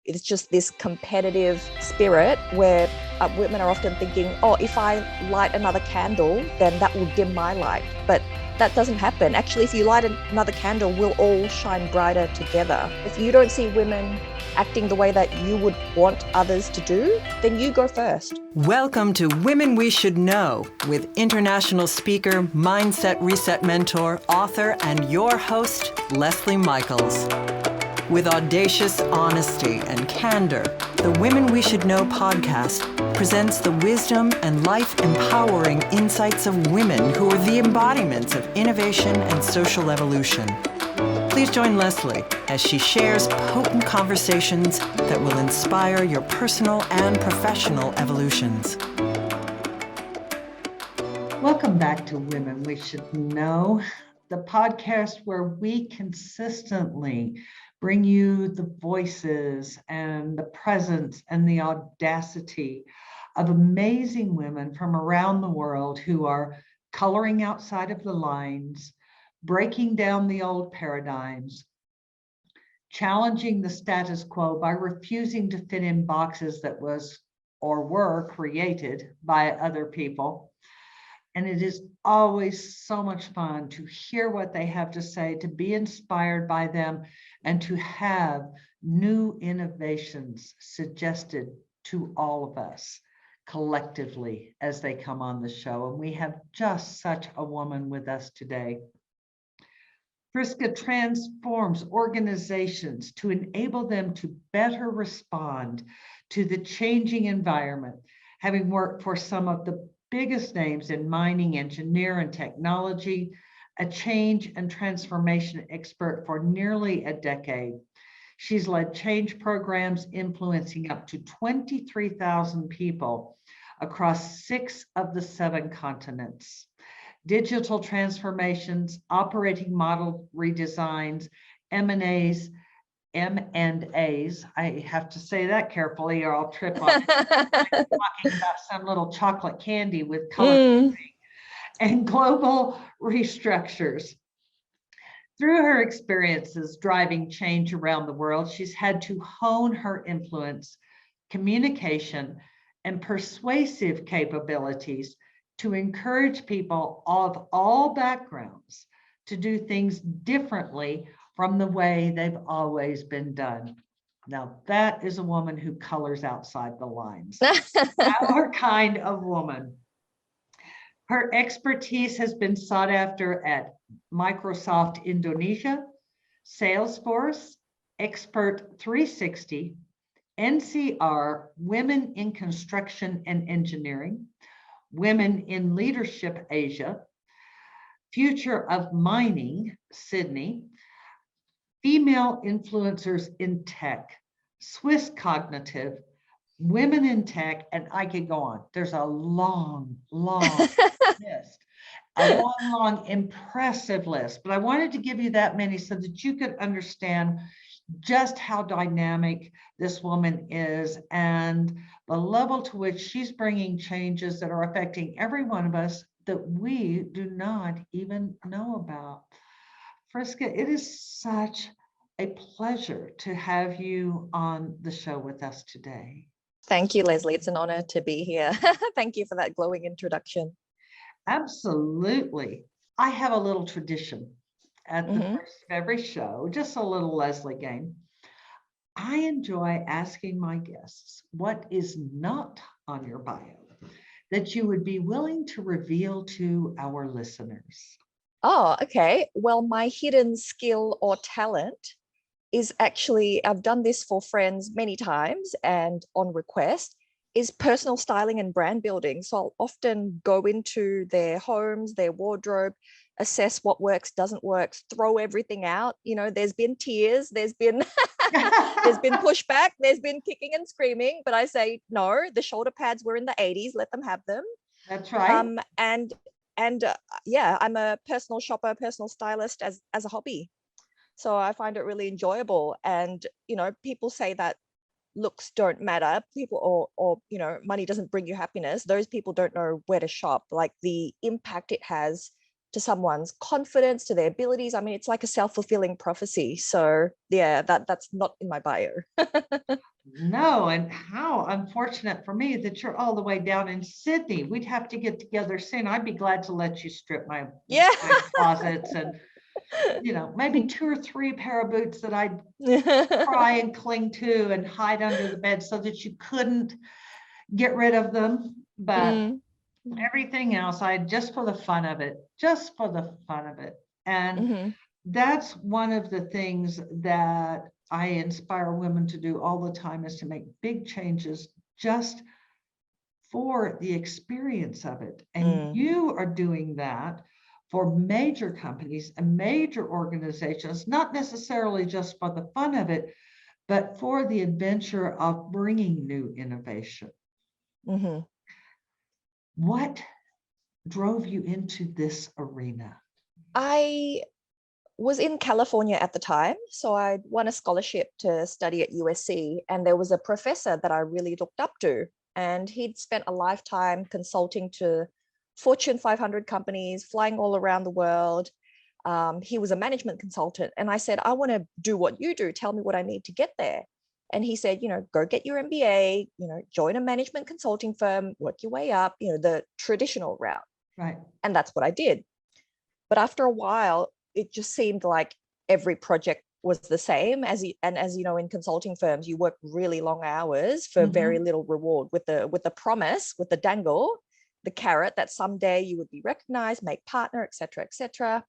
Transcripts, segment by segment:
it's just this competitive spirit where women are often thinking, oh, if I light another candle, then that will dim my light. But that doesn't happen. Actually, if you light another candle, we'll all shine brighter together. If you don't see women acting the way that you would want others to do, then you go first. Welcome to Women We Should Know with international speaker, mindset reset mentor, author, and your host, Leslie Michaels. With audacious honesty and candor, the Women We Should Know podcast presents the wisdom and life-empowering insights of women who are the embodiments of innovation and social evolution. Please join Leslie as she shares potent conversations that will inspire your personal and professional evolutions. Welcome back to Women We Should Know, the podcast where we consistently bring you the voices and the presence and the audacity of amazing women from around the world who are coloring outside of the lines, breaking down the old paradigms, challenging the status quo by refusing to fit in boxes that was or were created by other people. And it is always so much fun to hear what they have to say, to be inspired by them, and to have new innovations suggested to all of us collectively as they come on the show. And we have just such a woman with us today. Friska transforms organizations to enable them to better respond to the changing environment, having worked for some of the biggest names in mining, engineering, and technology, a change and transformation expert for nearly a decade. She's led change programs influencing up to 23,000 people across 6 of the 7 continents. Digital transformations, operating model redesigns, M&As, I have to say that carefully or I'll trip on it. I'm talking about some little chocolate candy with color and global restructures. Through her experiences driving change around the world, she's had to hone her influence, communication, and persuasive capabilities to encourage people of all backgrounds to do things differently from the way they've always been done. Now, that is a woman who colors outside the lines. Our kind of woman. Her expertise has been sought after at Microsoft Indonesia, Salesforce, Expert 360, NCR, Women in Construction and Engineering, Women in Leadership Asia, Future of Mining, Sydney, Female Influencers in Tech, Swiss Cognitive, Women in Tech, and I could go on. There's a long list, a long, impressive list. But I wanted to give you that many so that you could understand just how dynamic this woman is and the level to which she's bringing changes that are affecting every one of us that we do not even know about. Friska, it is such a pleasure to have you on the show with us today. Thank you, Leslie. It's an honor to be here. Thank you for that glowing introduction. Absolutely. I have a little tradition at the first of every show, just a little Leslie game. I enjoy asking my guests what is not on your bio that you would be willing to reveal to our listeners. Oh, okay. Well, my hidden skill or talent is actually, I've done this for friends many times and on request, is personal styling and brand building. So I'll often go into their homes, their wardrobe, assess what works, doesn't work, throw everything out. You know, there's been tears, there's been there's been pushback, there's been kicking and screaming, but I say, no, the shoulder pads were in the 80s, let them have them. That's right. Yeah, I'm a personal shopper, personal stylist as a hobby. So I find it really enjoyable. And, you know, people say that looks don't matter, people or you know, money doesn't bring you happiness. Those people don't know where to shop, like the impact it has to someone's confidence, to their abilities. I mean, it's like a self-fulfilling prophecy. So yeah, that's not in my bio. No, and how unfortunate for me that you're all the way down in Sydney. We'd have to get together soon. I'd be glad to let you strip my, Yeah. my closets and, maybe 2 or 3 pair of boots that I'd try and cling to and hide under the bed so that you couldn't get rid of them. But Mm. everything else, I just for the fun of it, just for the fun of it. And Mm-hmm. that's one of the things that I inspire women to do all the time, is to make big changes just for the experience of it. And you are doing that for major companies and major organizations, not necessarily just for the fun of it, but for the adventure of bringing new innovation. Mm-hmm. What drove you into this arena? I was in California at the time, so I won a scholarship to study at USC, and there was a professor that I really looked up to, and he'd spent a lifetime consulting to Fortune 500 companies, flying all around the world. He was a management consultant, and I said, I want to do what you do. Tell me what I need to get there. And he said, go get your MBA, join a management consulting firm, work your way up, the traditional route. Right. And that's what I did. But after a while, it just seemed like every project was the same. As you know, in consulting firms, you work really long hours for very little reward, with the promise, with the dangle, the carrot that someday you would be recognized, make partner, etc., etc.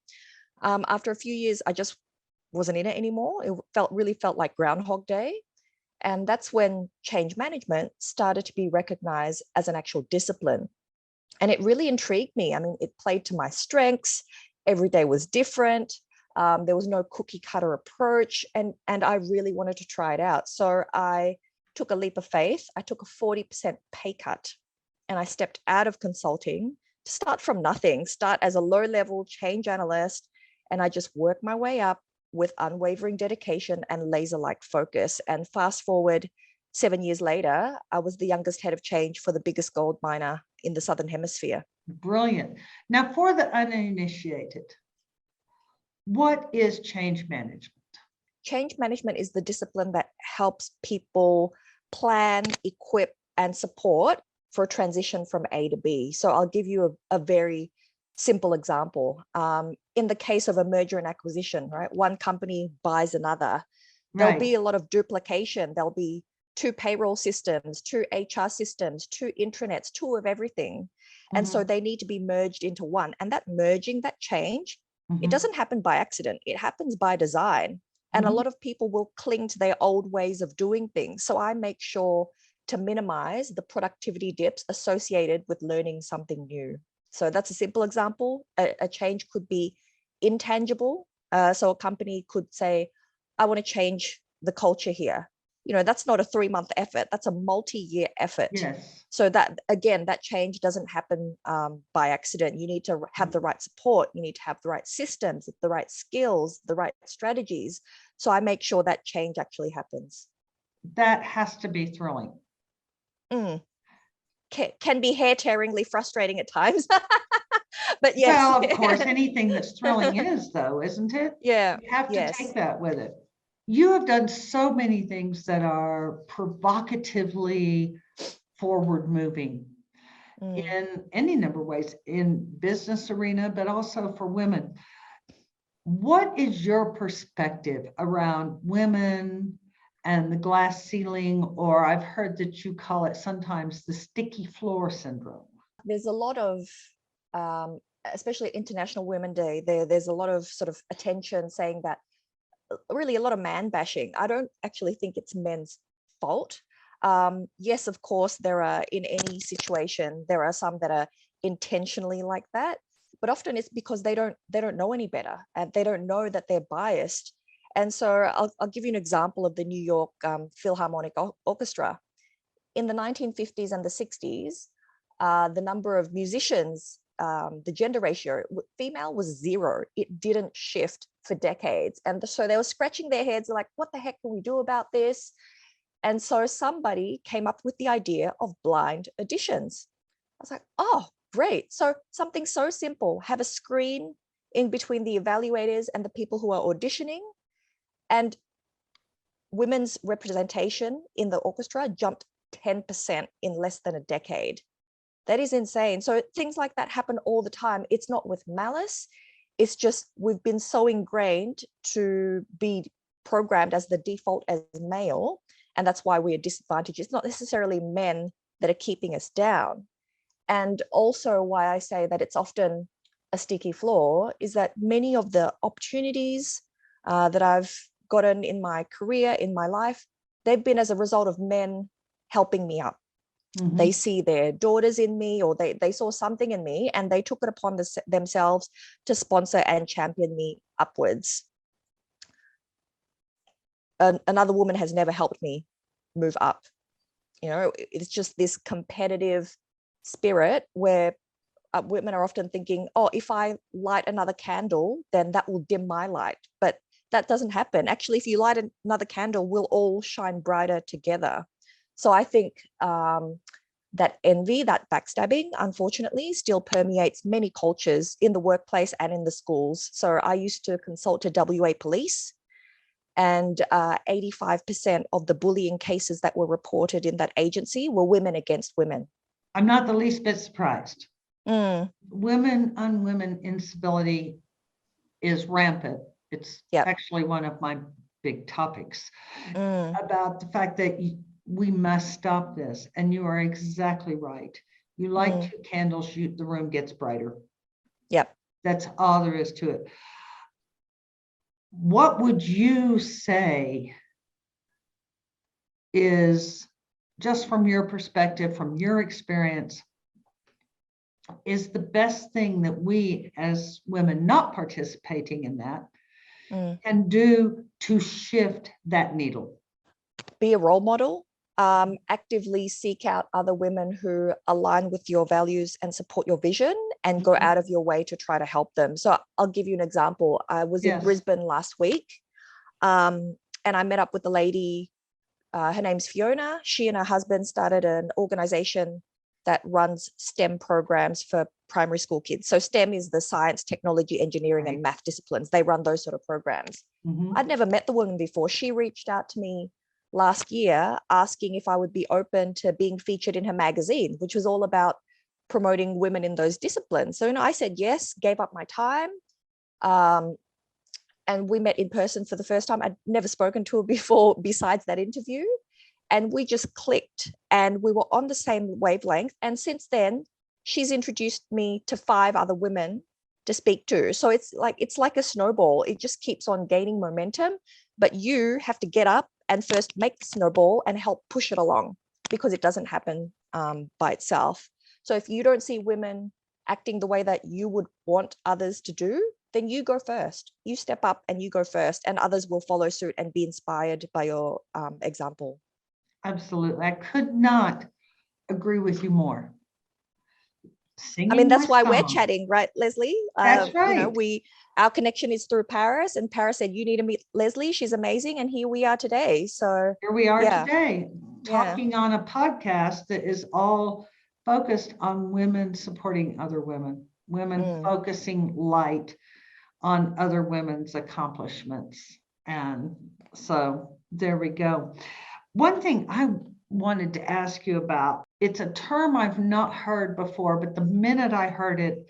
After a few years, I just wasn't in it anymore. It really felt like Groundhog Day. And that's when change management started to be recognized as an actual discipline. And it really intrigued me. I mean, it played to my strengths. Every day was different. There was no cookie cutter approach. And I really wanted to try it out. So I took a leap of faith. I took a 40% pay cut, and I stepped out of consulting to start from nothing, start as a low-level change analyst. And I just worked my way up with unwavering dedication and laser-like focus. And fast forward 7 years later, I was the youngest head of change for the biggest gold miner in the Southern Hemisphere. Brilliant. Now, for the uninitiated, what is change management? Change management is the discipline that helps people plan, equip, and support for a transition from A to B. So I'll give you a very simple example. In the case of a merger and acquisition, right? One company buys another. There'll be a lot of duplication. There'll be 2 payroll systems, 2 HR systems, 2 intranets, 2 of everything. And so they need to be merged into one. And that merging, that change, it doesn't happen by accident. It happens by design. And a lot of people will cling to their old ways of doing things. So I make sure to minimize the productivity dips associated with learning something new. So that's a simple example. A change could be intangible. So a company could say, I want to change the culture here. That's not a 3-month effort. That's a multi-year effort. Yes. So that, again, that change doesn't happen by accident. You need to have the right support. You need to have the right systems, the right skills, the right strategies. So I make sure that change actually happens. That has to be thrilling. Can be hair-tearingly frustrating at times. But yes. Well, of course, anything that's thrilling is, though, isn't it? Yeah. You have to take that with it. You have done so many things that are provocatively forward-moving in any number of ways, in business arena, but also for women. What is your perspective around women and the glass ceiling, or I've heard that you call it sometimes the sticky floor syndrome? There's a lot of, especially International Women's Day, there's a lot of sort of attention saying that, really a lot of man bashing. I don't actually think it's men's fault. Yes, of course, there are, in any situation, there are some that are intentionally like that, but often it's because they don't know any better, and they don't know that they're biased. And so I'll give you an example of the New York Philharmonic Orchestra. In the 1950s and the 60s, the number of musicians, the gender ratio, female was 0. It didn't shift for decades. And so they were scratching their heads like, what the heck can we do about this? And so somebody came up with the idea of blind auditions. I was like, oh, great. So something so simple, have a screen in between the evaluators and the people who are auditioning. And women's representation in the orchestra jumped 10% in less than a decade. That is insane. So things like that happen all the time. It's not with malice. It's just we've been so ingrained to be programmed as the default as male, and that's why we're disadvantaged. It's not necessarily men that are keeping us down. And also why I say that it's often a sticky flaw is that many of the opportunities that I've gotten in my career, in my life, they've been as a result of men helping me up. Mhm. They see their daughters in me, or they saw something in me, and they took it upon themselves to sponsor and champion me upwards. Another woman has never helped me move up. You know, it's just this competitive spirit where women are often thinking, oh, if I light another candle, then that will dim my light. But that doesn't happen. Actually, if you light another candle, we'll all shine brighter together. So I think that envy, that backstabbing, unfortunately, still permeates many cultures in the workplace and in the schools. So I used to consult to WA Police, and 85% of the bullying cases that were reported in that agency were women against women. I'm not the least bit surprised. Mm. Women on women instability is rampant. It's Yep. actually one of my big topics Mm. about the fact that we must stop this. And you are exactly right. You light two candles, the room gets brighter. Yep. That's all there is to it. What would you say is, just from your perspective, from your experience, is the best thing that we as women not participating in that can do to shift that needle? Be a role model. Actively seek out other women who align with your values and support your vision, and go out of your way to try to help them. So I'll give you an example. I was in Brisbane last week, and I met up with a lady. Her name's Fiona. She and her husband started an organization that runs STEM programs for primary school kids. So STEM is the science, technology, engineering, and math disciplines. They run those sort of programs. I'd never met the woman before. She reached out to me last year asking if I would be open to being featured in her magazine, which was all about promoting women in those disciplines. So I said yes, gave up my time. And we met in person for the first time. I'd never spoken to her before besides that interview. And we just clicked, and we were on the same wavelength. And since then, she's introduced me to 5 other women to speak to. So it's like a snowball. It just keeps on gaining momentum, but you have to get up and first make the snowball and help push it along, because it doesn't happen by itself. So if you don't see women acting the way that you would want others to do, then you go first. You step up and you go first, and others will follow suit and be inspired by your example. Absolutely. I could not agree with you more. I mean, that's why we're chatting, right, Leslie? That's right. Our connection is through Paris, and Paris said, you need to meet Leslie. She's amazing. And here we are today. So here we are today, talking on a podcast that is all focused on women supporting other women, women focusing light on other women's accomplishments. And so there we go. One thing I wanted to ask you about, it's a term I've not heard before, but the minute I heard it,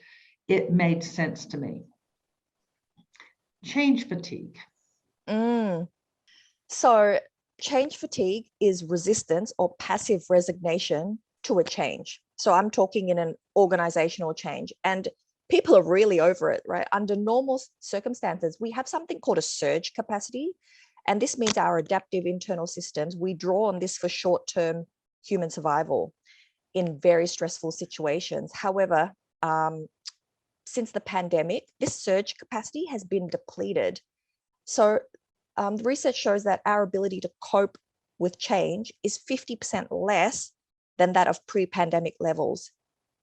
it made sense to me. Change fatigue. So change fatigue is resistance or passive resignation to a change. So I'm talking in an organizational change, and people are really over it, right? Under normal circumstances, we have something called a surge capacity. And this means our adaptive internal systems, we draw on this for short-term human survival in very stressful situations. However, since the pandemic, this surge capacity has been depleted. So the research shows that our ability to cope with change is 50% less than that of pre-pandemic levels.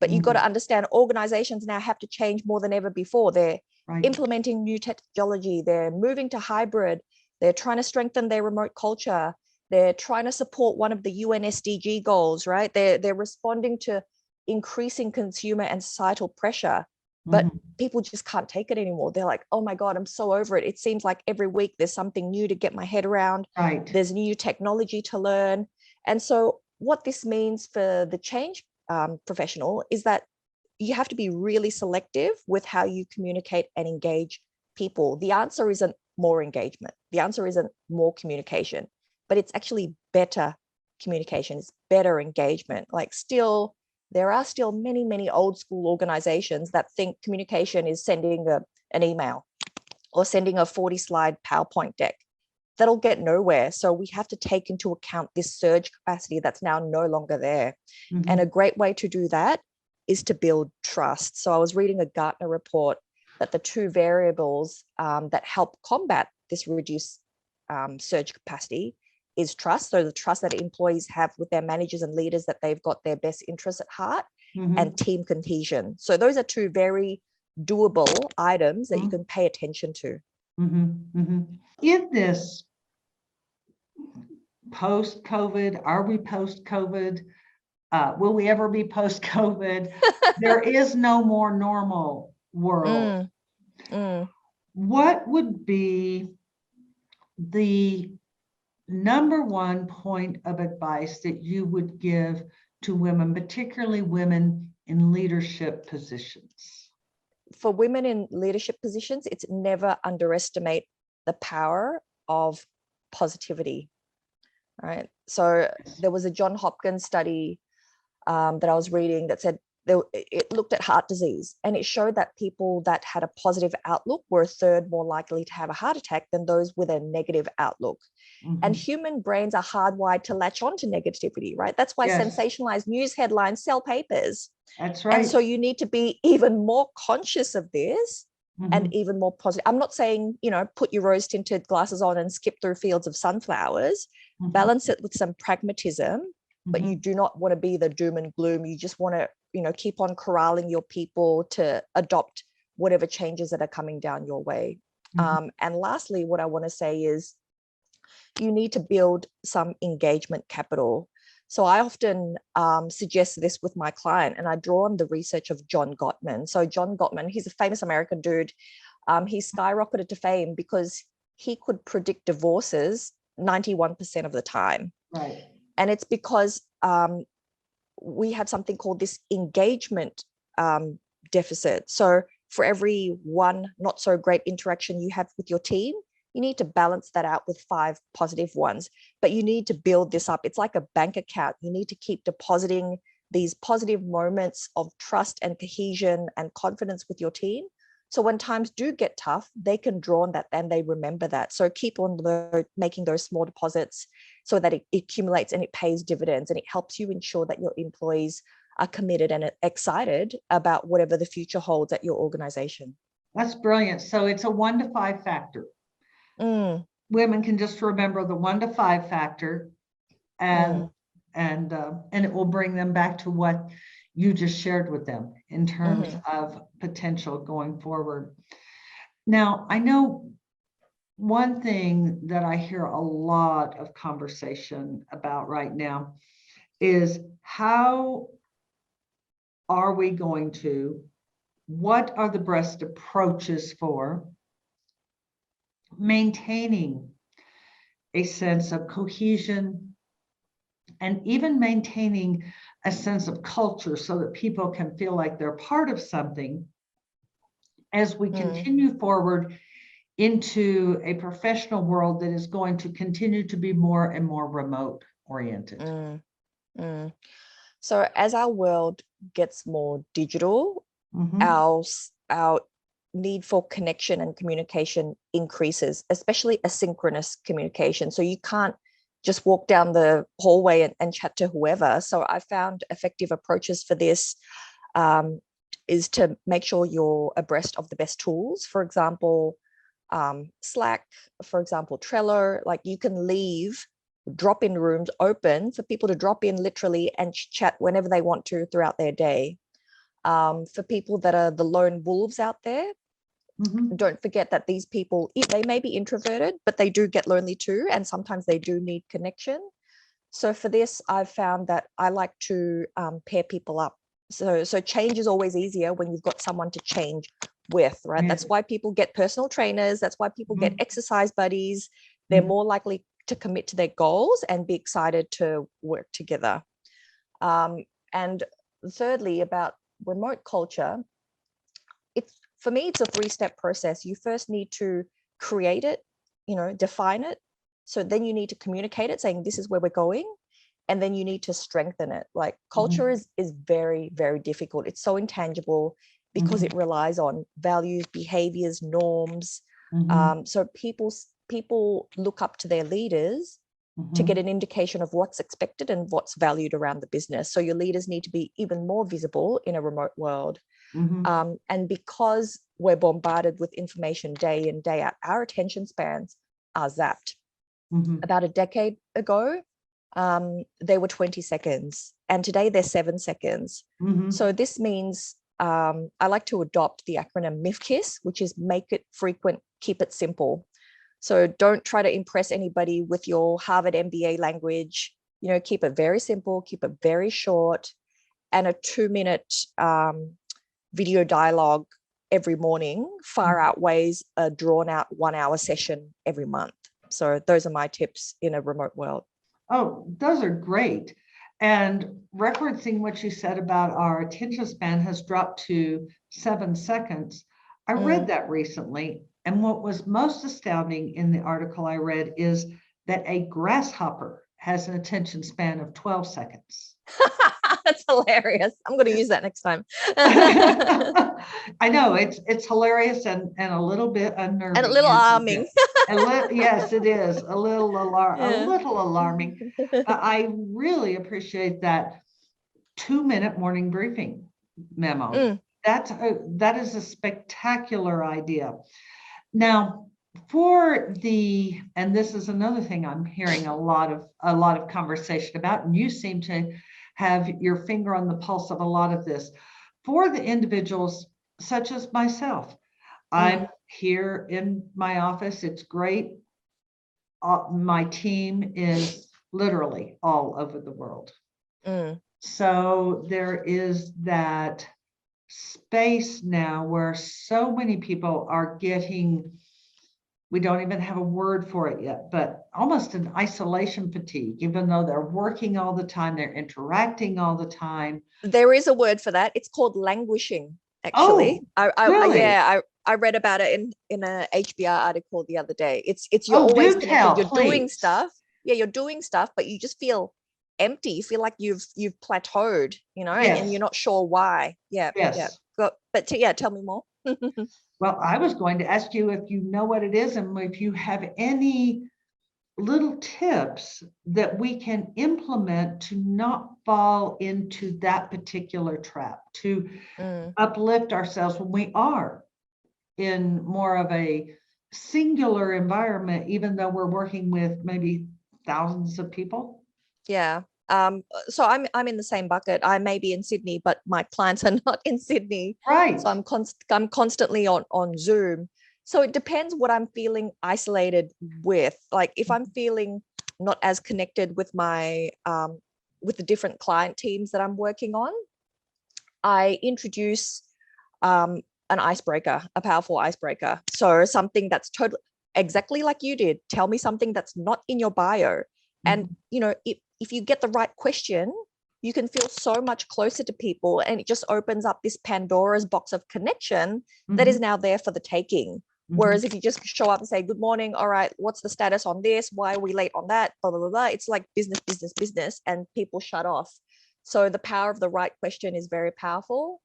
But you've got to understand, organizations now have to change more than ever before. They're implementing new technology. They're moving to hybrid. They're trying to strengthen their remote culture. They're trying to support one of the UN SDG goals, right? They're responding to increasing consumer and societal pressure. but Mhm. people just can't take it anymore. They're like, oh my God, I'm so over it. It seems like every week there's something new to get my head around. Right. There's new technology to learn. And so what this means for the change professional is that you have to be really selective with how you communicate and engage people. The answer isn't more engagement. The answer isn't more communication, but it's actually better communication. It's better engagement. Like still, there are still many, many old school organizations that think communication is sending an email or sending a 40-slide PowerPoint deck. That'll get nowhere. So we have to take into account this surge capacity that's now no longer there. Mhm. And a great way to do that is to build trust. So I was reading a Gartner report that the two variables that help combat this reduced surge capacity is trust. So the trust that employees have with their managers and leaders that they've got their best interests at heart, Mhm. and team cohesion. So those are two very doable items that you can pay attention to. Mhm. Mhm. In this post-COVID, are we post-COVID? Will we ever be post-COVID? There is no more normal world. What would be the number one point of advice that you would give to women, particularly women in leadership positions? For women in leadership positions, it's never underestimate the power of positivity, right? So there was a John Hopkins study that I was reading that said it looked at heart disease, and it showed that people that had a positive outlook were a third more likely to have a heart attack than those with a negative outlook. And human brains are hardwired to latch on to negativity, right? That's why Yes. sensationalized news headlines sell papers. That's And right. so you need to be even more conscious of this and Mhm. even more positive. I'm not saying, put your rose tinted glasses on and skip through fields of sunflowers. Mhm. Balance it with some pragmatism, but you Mhm. do not want to be the doom and gloom. You just want to, keep on corralling your people to adopt whatever changes that are coming down your way. Mhm. And lastly, what I want to say is you need to build some engagement capital. So I often suggest this with my client, and I draw on the research of John Gottman. So John Gottman, he's a famous American dude. He skyrocketed to fame because he could predict divorces 91% of the time. Right. And it's because we have something called this engagement deficit. So for every one not so great interaction you have with your team, you need to balance that out with 5 positive ones, but you need to build this up. It's like a bank account. You need to keep depositing these positive moments of trust and cohesion and confidence with your team. So when times do get tough, they can draw on that and they remember that. So keep on making those small deposits so that it accumulates and it pays dividends, and it helps you ensure that your employees are committed and excited about whatever the future holds at your organization. That's brilliant. So it's a 1 to 5 factor. Women can just remember the 1 to 5 factor, and it will bring them back to what you just shared with them in terms of potential going forward. Now, I know one thing that I hear a lot of conversation about right now is how are we going to, what are the best approaches for maintaining a sense of cohesion and even maintaining a sense of culture so that people can feel like they're part of something as we continue forward into a professional world that is going to continue to be more and more remote oriented. So as our world gets more digital, our need for connection and communication increases, especially asynchronous communication. So you can't just walk down the hallway and chat to whoever. So I found effective approaches for this is to make sure you're abreast of the best tools. For example, Slack, for example, Trello, like you can leave drop-in rooms open for people to drop in literally and chat whenever they want to throughout their day. For people that are the lone wolves out there, don't forget that these people, they may be introverted, but they do get lonely too, and sometimes they do need connection. So for this, I've found that I like to pair people up. So change is always easier when you've got someone to change with, right? Yeah. That's why people get personal trainers. That's why people get exercise buddies. They're more likely to commit to their goals and be excited to work together. And thirdly, about remote culture, for me, it's a 3-step process. You first need to create it, define it. So then you need to communicate it, saying this is where we're going. And then you need to strengthen it. Like culture is very, very difficult. It's so intangible because it relies on values, behaviors, norms. So people look up to their leaders to get an indication of what's expected and what's valued around the business. So your leaders need to be even more visible in a remote world. And because we're bombarded with information day in, day out, our attention spans are zapped. About a decade ago, they were 20 seconds, and today they're 7 seconds. So this means I like to adopt the acronym MIFKISS, which is make it frequent, keep it simple. So don't try to impress anybody with your Harvard MBA language. Keep it very simple, keep it very short, and a 2-minute video dialogue every morning far outweighs a drawn out 1-hour session every month. So those are my tips in a remote world. Oh, those are great. And referencing what you said about our attention span has dropped to 7 seconds. I read that recently. And what was most astounding in the article I read is that a grasshopper has an attention span of 12 seconds. That's hilarious. I'm going to use that next time. I know it's hilarious and a little bit unnerving. And a little alarming. Yes, it is a little alarming. But I really appreciate that 2-minute morning briefing memo. That is a spectacular idea. Now, and this is another thing I'm hearing a lot of conversation about, and you seem to have your finger on the pulse of a lot of this. For the individuals such as myself, I'm here in my office. It's great. My team is literally all over the world. So there is that space now where so many people are getting, we don't even have a word for it yet, but almost an isolation fatigue, even though they're working all the time, they're interacting all the time. There is a word for that. It's called languishing, actually. Really? I read about it in a HBR article the other day. It's you're always connected. You're doing stuff. Yeah, you're doing stuff, but you just feel empty. You feel like you've plateaued, and you're not sure why. Yeah. But tell me more. Well, I was going to ask you if you know what it is and if you have any little tips that we can implement to not fall into that particular trap, to uplift ourselves when we are in more of a singular environment, even though we're working with maybe thousands of people. Yeah. So I'm in the same bucket. I may be in Sydney, but my clients are not in Sydney. Right. So I'm constantly on Zoom. So it depends what I'm feeling isolated with. Like if I'm feeling not as connected with my with the different client teams that I'm working on, I introduce an icebreaker, a powerful icebreaker. So something that's totally exactly like you did. Tell me something that's not in your bio. And if you get the right question, you can feel so much closer to people, and it just opens up this Pandora's box of connection that is now there for the taking. Whereas if you just show up and say, good morning, all right, what's the status on this? Why are we late on that? Blah, blah, blah, blah. It's like business, and people shut off. So the power of the right question is very powerful.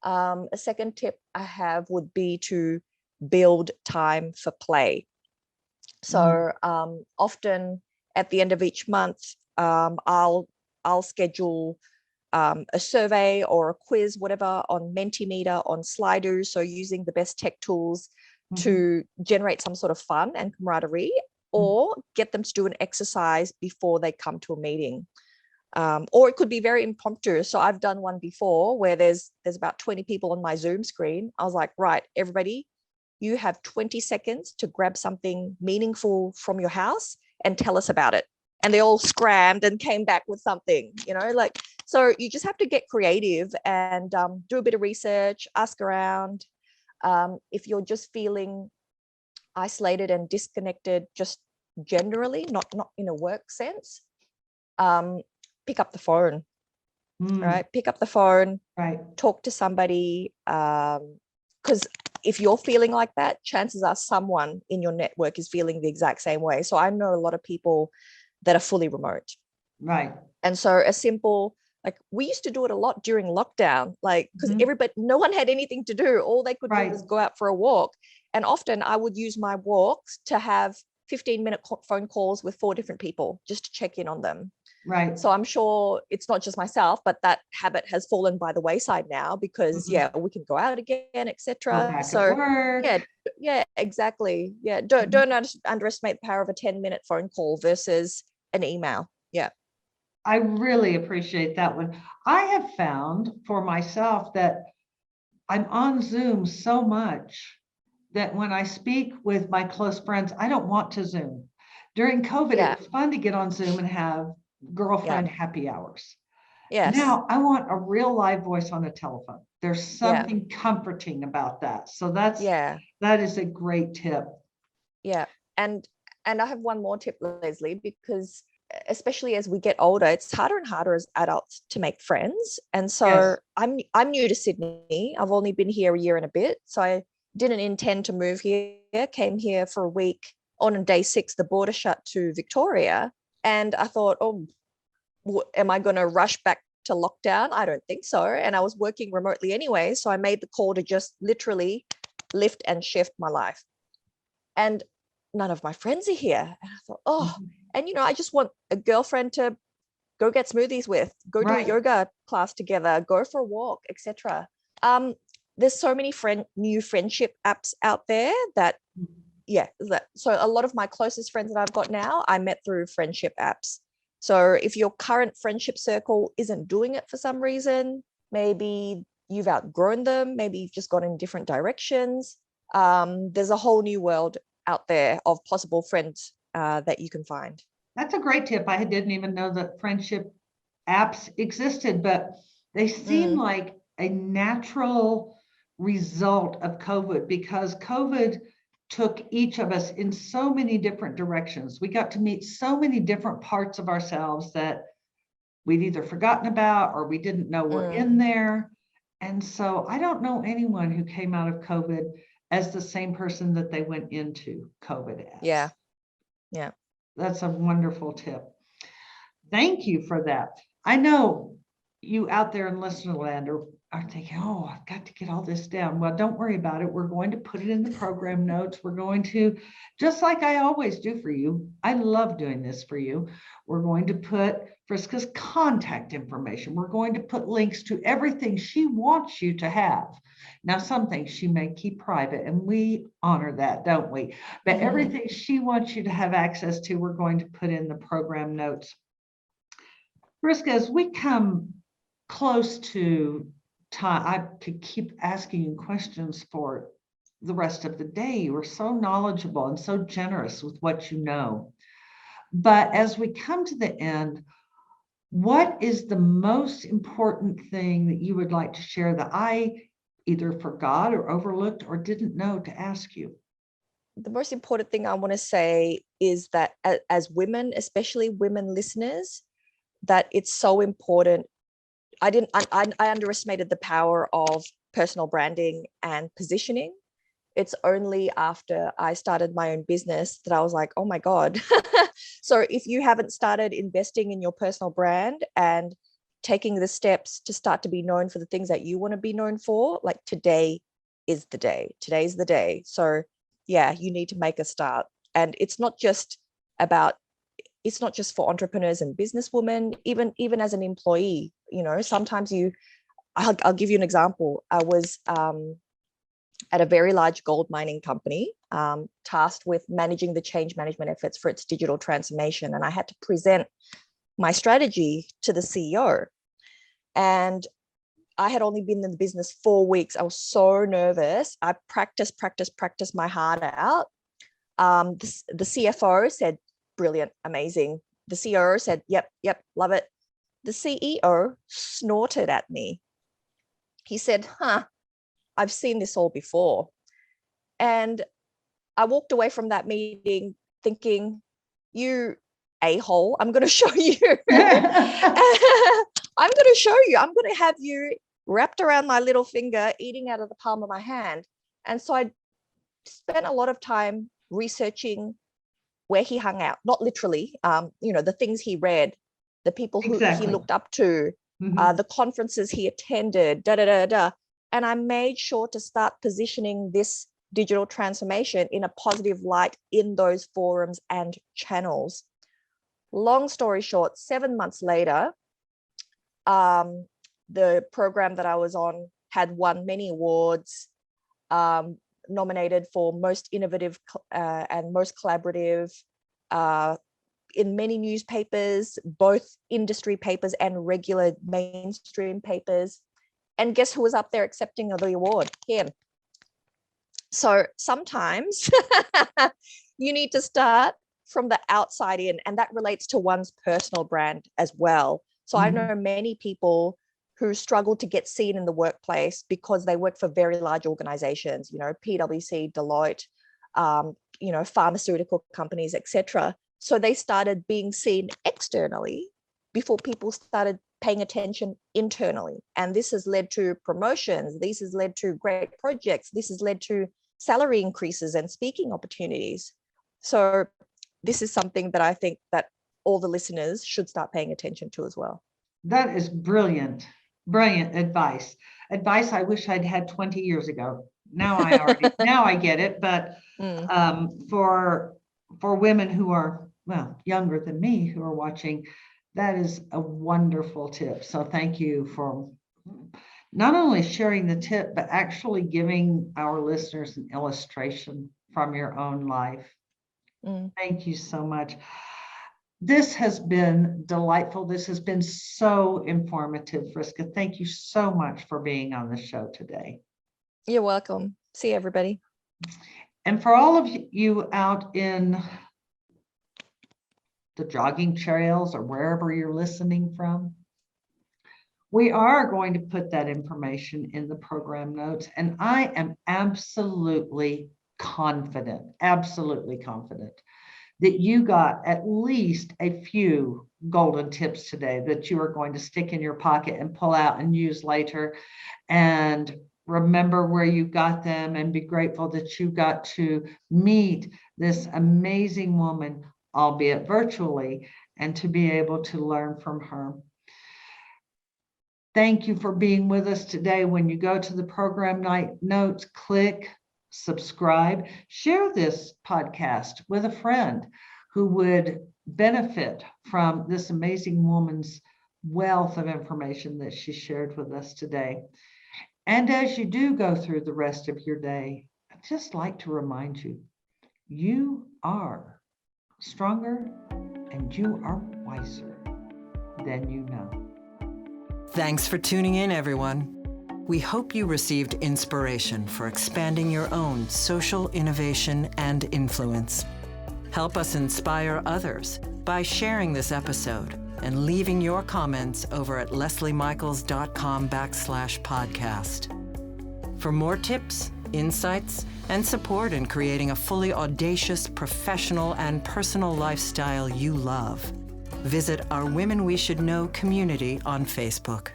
A second tip I have would be to build time for play. So often at the end of each month, I'll schedule a survey or a quiz, whatever, on Mentimeter, on Slido. So using the best tech tools to generate some sort of fun and camaraderie, or get them to do an exercise before they come to a meeting. Or it could be very impromptu. So I've done one before where there's about 20 people on my Zoom screen. I was like, right, everybody, you have 20 seconds to grab something meaningful from your house and tell us about it. And they all scrammed and came back with something, like So you just have to get creative and do a bit of research, ask around. If you're just feeling isolated and disconnected, just generally, not in a work sense, pick up the phone, right? Pick up the phone, Right. talk to somebody. Because if you're feeling like that, chances are someone in your network is feeling the exact same way. So I know a lot of people that are fully remote. Right. And so a simple, like we used to do it a lot during lockdown, like because no one had anything to do. All they could do was go out for a walk. And often I would use my walks to have 15-minute phone calls with 4 different people just to check in on them. Right. So I'm sure it's not just myself, but that habit has fallen by the wayside now because we can go out again, etc. So yeah, exactly. Yeah, don't underestimate the power of a 10-minute phone call versus an email. Yeah. I really appreciate that one. I have found for myself that I'm on Zoom so much that when I speak with my close friends, I don't want to Zoom. During COVID, it was fun to get on Zoom and have girlfriend happy hours. Yes. Now I want a real live voice on a telephone. There's something comforting about that. So that is a great tip. Yeah. And I have one more tip, Leslie, because especially as we get older, it's harder and harder as adults to make friends. And so I'm new to Sydney. I've only been here a year and a bit. So I didn't intend to move here, came here for a week. On day 6, the border shut to Victoria. And I thought, oh, am I going to rush back to lockdown? I don't think so. And I was working remotely anyway. So I made the call to just literally lift and shift my life. And none of my friends are here. And I thought, and I just want a girlfriend to go get smoothies with, go do a yoga class together, go for a walk, etc. There's so many new friendship apps out there that, so a lot of my closest friends that I've got now, I met through friendship apps. So if your current friendship circle isn't doing it for some reason, maybe you've outgrown them, maybe you've just gone in different directions. There's a whole new world out there of possible friends that you can find. That's a great tip. I didn't even know that friendship apps existed, but they seem like a natural result of COVID because COVID took each of us in so many different directions. We got to meet so many different parts of ourselves that we'd either forgotten about or we didn't know were in there. And so I don't know anyone who came out of COVID as the same person that they went into COVID as. Yeah. That's a wonderful tip. Thank you for that. I know you out there in listener land are thinking, oh, I've got to get all this down. Well, don't worry about it. We're going to put it in the program notes. We're going to, just like I always do for you, I love doing this for you. We're going to put Friska's contact information. We're going to put links to everything she wants you to have. Now, some things she may keep private, and we honor that, don't we? But everything she wants you to have access to, we're going to put in the program notes. Friska, as we come close to time, I could keep asking you questions for the rest of the day. You are so knowledgeable and so generous with what you know. But as we come to the end, what is the most important thing that you would like to share that I either forgot or overlooked or didn't know to ask you? The most important thing I want to say is that as women, especially women listeners, that it's so important. I underestimated the power of personal branding and positioning. It's only after I started my own business that I was like, oh my God. So if you haven't started investing in your personal brand and taking the steps to start to be known for the things that you want to be known for, like today is the day. Today's the day. So yeah, you need to make a start. And it's not just for entrepreneurs and businesswomen, even as an employee, sometimes I'll give you an example. I was at a very large gold mining company, tasked with managing the change management efforts for its digital transformation. And I had to present my strategy to the CEO. And I had only been in the business 4 weeks. I was so nervous. I practiced my heart out. The CFO said, brilliant, amazing. The COO said, yep, love it. the CEO snorted at me. He said, I've seen this all before. And I walked away from that meeting thinking, you a-hole, I'm going to show you. I'm going to show you. I'm going to have you wrapped around my little finger, eating out of the palm of my hand. And so I spent a lot of time researching where he hung out, not literally, the things he read, the people who he looked up to, the conferences he attended, And I made sure to start positioning this digital transformation in a positive light in those forums and channels. Long story short, 7 months later, the program that I was on had won many awards, nominated for most innovative and most collaborative in many newspapers, both industry papers and regular mainstream papers. And guess who was up there accepting the award? Him. So sometimes you need to start from the outside in, and that relates to one's personal brand as well. So I know many people who struggle to get seen in the workplace because they work for very large organizations, PwC, Deloitte, pharmaceutical companies, etc. So they started being seen externally before people started paying attention internally. And this has led to promotions. This has led to great projects. This has led to salary increases and speaking opportunities. So this is something that I think that all the listeners should start paying attention to as well. That is brilliant advice. Advice I wish I'd had 20 years ago. Now I get it. But for women who are, younger than me who are watching, that is a wonderful tip. So thank you for not only sharing the tip, but actually giving our listeners an illustration from your own life. Thank you so much. This has been delightful. This has been so informative, Friska. Thank you so much for being on the show today. You're welcome. See everybody. And for all of you out in the jogging trails or wherever you're listening from, we are going to put that information in the program notes. And I am absolutely confident that you got at least a few golden tips today that you are going to stick in your pocket and pull out and use later, and remember where you got them and be grateful that you got to meet this amazing woman, albeit virtually, and to be able to learn from her. Thank you for being with us today. When you go to the program notes, click subscribe, share this podcast with a friend who would benefit from this amazing woman's wealth of information that she shared with us today. And as you do go through the rest of your day, I'd just like to remind you, you are stronger and you are wiser than you know. Thanks for tuning in, everyone. We hope you received inspiration for expanding your own social innovation and influence. Help us inspire others by sharing this episode and leaving your comments over at lesliemichaels.com/podcast. For more tips, insights, and support in creating a fully audacious, professional, and personal lifestyle you love, visit our Women We Should Know community on Facebook.